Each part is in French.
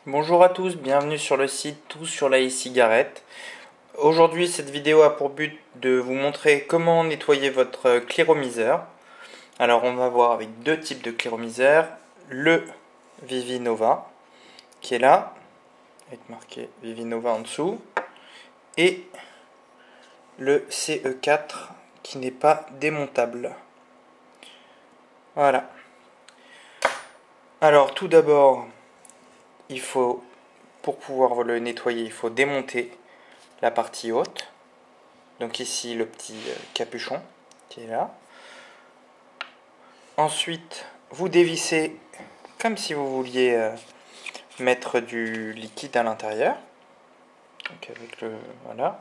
Bonjour à tous, bienvenue sur le site Tout sur la e-cigarette. Aujourd'hui, cette vidéo a pour but de vous montrer comment nettoyer votre cléromiseur. Alors, on va voir avec deux types de cléromiseur. Le Vivinova, qui est là, avec marqué Vivinova en dessous, et le CE4, qui n'est pas démontable. Voilà. Alors, tout d'abord, pour pouvoir le nettoyer, il faut démonter la partie haute. Donc ici le petit capuchon qui est là. Ensuite, vous dévissez comme si vous vouliez mettre du liquide à l'intérieur. Donc avec le voilà.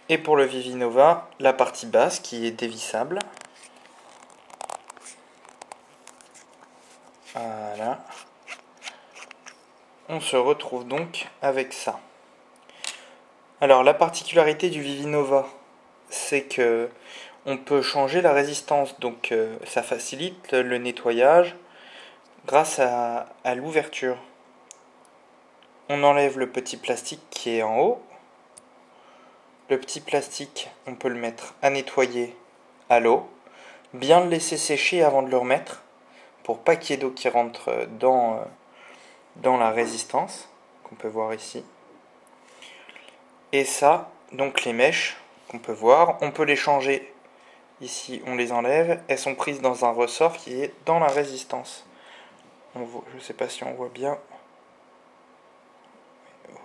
Et pour le Vivinova, la partie basse qui est dévissable. Voilà. On se retrouve donc avec ça. Alors la particularité du Vivinova, c'est que on peut changer la résistance, donc ça facilite le nettoyage grâce à l'ouverture. On enlève le petit plastique qui est en haut. Le petit plastique, on peut le mettre à nettoyer à l'eau. Bien le laisser sécher avant de le remettre, pour pas qu'il y ait d'eau qui rentre dans la résistance, qu'on peut voir ici. Et ça, donc les mèches qu'on peut voir, on peut les changer. Ici, on les enlève. Elles sont prises dans un ressort qui est dans la résistance. Je ne sais pas si on voit bien.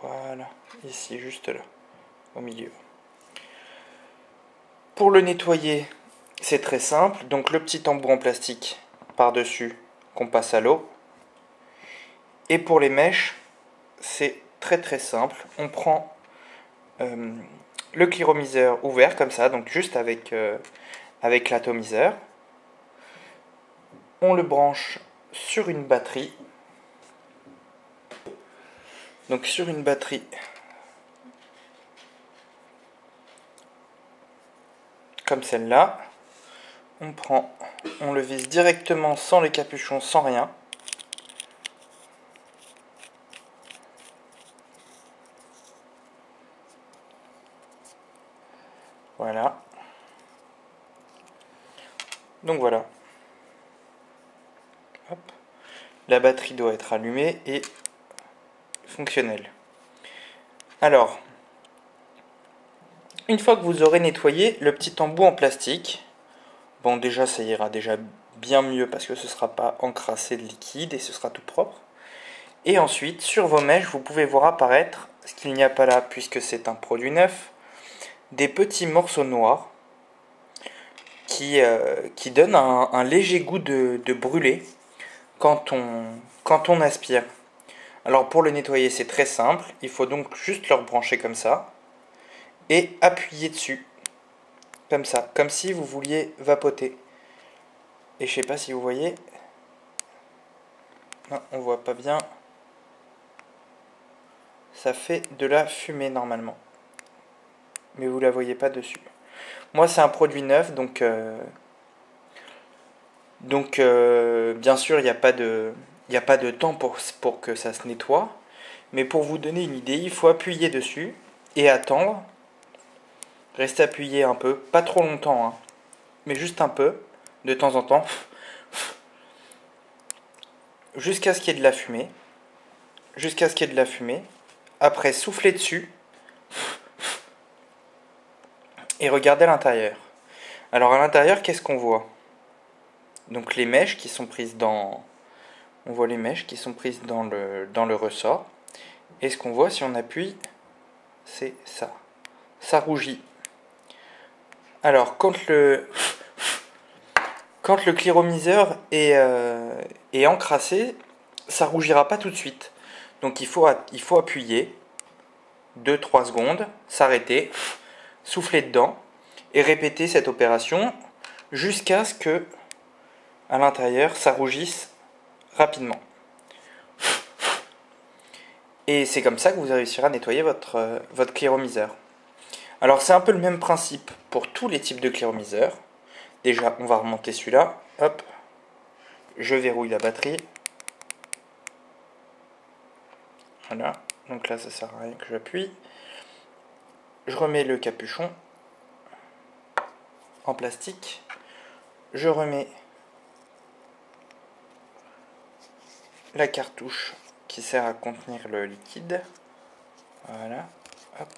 Voilà, ici, juste là, au milieu. Pour le nettoyer, c'est très simple. Donc le petit embout en plastique par-dessus qu'on passe à l'eau. Et pour les mèches, c'est très très simple. On prend le cléromiseur ouvert comme ça, donc juste avec l'atomiseur. On le branche sur une batterie. Donc sur une batterie comme celle-là, on le visse directement sans les capuchons, sans rien. Voilà. Donc voilà. Hop. La batterie doit être allumée et fonctionnelle. Alors, une fois que vous aurez nettoyé le petit embout en plastique, bon déjà ça ira déjà bien mieux parce que ce ne sera pas encrassé de liquide et ce sera tout propre. Et ensuite, sur vos mèches, vous pouvez voir apparaître, ce qu'il n'y a pas là puisque c'est un produit neuf, des petits morceaux noirs qui donnent un léger goût de brûlé quand on aspire. Alors pour le nettoyer, c'est très simple, il faut donc juste le rebrancher comme ça et appuyer dessus, comme ça, comme si vous vouliez vapoter. Et je sais pas si vous voyez, non, on voit pas bien, ça fait de la fumée normalement, mais vous la voyez pas dessus. Moi c'est un produit neuf, donc bien sûr il n'y a pas de temps pour que ça se nettoie, mais pour vous donner une idée, il faut appuyer dessus et attendre. Restez appuyé un peu, pas trop longtemps, hein, mais juste un peu, de temps en temps, jusqu'à ce qu'il y ait de la fumée. Jusqu'à ce qu'il y ait de la fumée. Après, soufflez dessus et regardez à l'intérieur. Alors à l'intérieur, qu'est-ce qu'on voit? Donc les mèches qui sont prises dans... On voit les mèches qui sont prises dans le ressort. Et ce qu'on voit si on appuie, c'est ça. Ça rougit. Alors quand le cléromiseur est encrassé, ça rougira pas tout de suite. Donc il faut appuyer 2-3 secondes, s'arrêter, souffler dedans et répéter cette opération jusqu'à ce que à l'intérieur ça rougisse rapidement. Et c'est comme ça que vous réussirez à nettoyer votre cléromiseur. Alors c'est un peu le même principe pour tous les types de cléromiseurs. Déjà on va remonter celui-là, hop, je verrouille la batterie. Voilà, donc là ça sert à rien que j'appuie. Je remets le capuchon en plastique. Je remets la cartouche qui sert à contenir le liquide. Voilà, hop.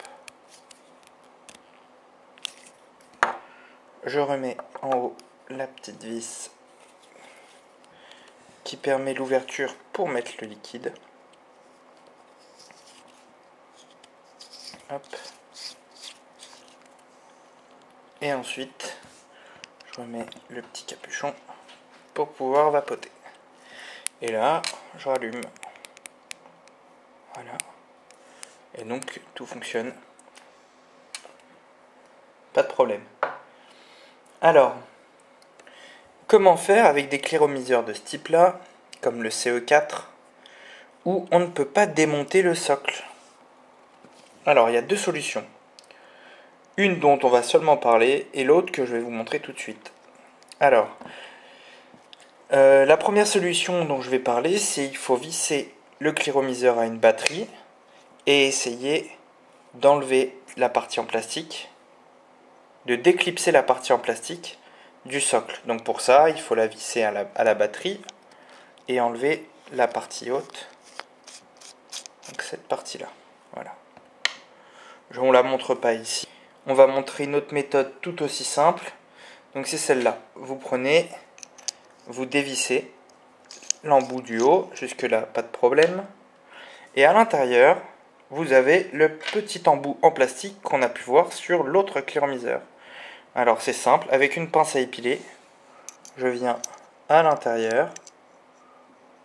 Je remets en haut la petite vis qui permet l'ouverture pour mettre le liquide. Hop. Et ensuite, je remets le petit capuchon pour pouvoir vapoter. Et là, je rallume. Voilà. Et donc, tout fonctionne. Pas de problème. Alors, comment faire avec des cléromiseurs de ce type-là, comme le CE4, où on ne peut pas démonter le socle? Alors, il y a deux solutions. Une dont on va seulement parler, et l'autre que je vais vous montrer tout de suite. Alors, la première solution dont je vais parler, c'est qu'il faut visser le cléromiseur à une batterie et essayer d'enlever la partie en plastique, de déclipser la partie en plastique du socle. Donc pour ça, il faut la visser à la batterie et enlever la partie haute. Donc cette partie-là. Voilà. On ne la montre pas ici. On va montrer une autre méthode tout aussi simple. Donc c'est celle-là. Vous prenez, vous dévissez l'embout du haut, jusque-là, pas de problème. Et à l'intérieur, vous avez le petit embout en plastique qu'on a pu voir sur l'autre cléromiseur. Alors c'est simple, avec une pince à épiler, je viens à l'intérieur,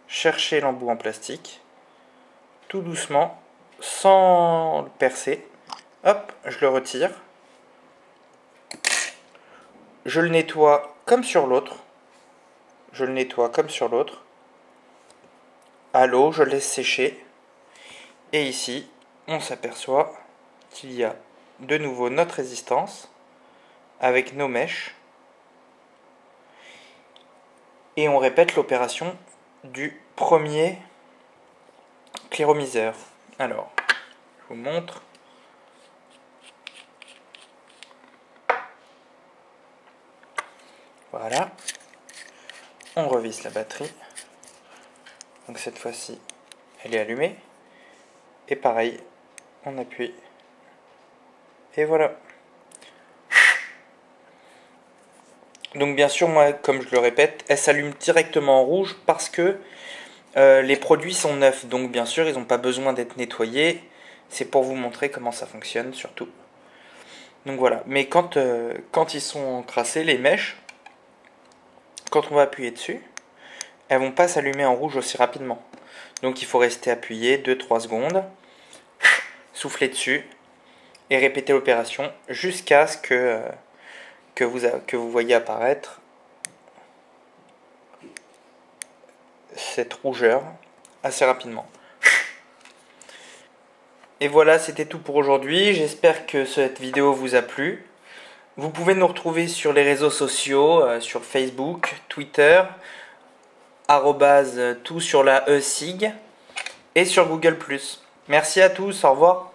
chercher l'embout en plastique, tout doucement, sans le percer. Hop, je le retire. Je le nettoie comme sur l'autre. Je le nettoie comme sur l'autre. À l'eau, je laisse sécher. Et ici, on s'aperçoit qu'il y a de nouveau notre résistance avec nos mèches. Et on répète l'opération du premier cléromiseur. Alors, je vous montre. Voilà. On revisse la batterie. Donc cette fois-ci, elle est allumée. Et pareil, on appuie. Et voilà. Donc bien sûr, moi, comme je le répète, elle s'allume directement en rouge parce que les produits sont neufs. Donc bien sûr, ils n'ont pas besoin d'être nettoyés. C'est pour vous montrer comment ça fonctionne surtout. Donc voilà. Mais quand ils sont encrassés, les mèches, quand on va appuyer dessus, elles vont pas s'allumer en rouge aussi rapidement. Donc il faut rester appuyé 2-3 secondes, souffler dessus et répéter l'opération jusqu'à ce que vous voyez apparaître cette rougeur assez rapidement. Et voilà, c'était tout pour aujourd'hui. J'espère que cette vidéo vous a plu. Vous pouvez nous retrouver sur les réseaux sociaux, sur Facebook, Twitter, @ tout sur la ESIG et sur Google+. Merci à tous, au revoir.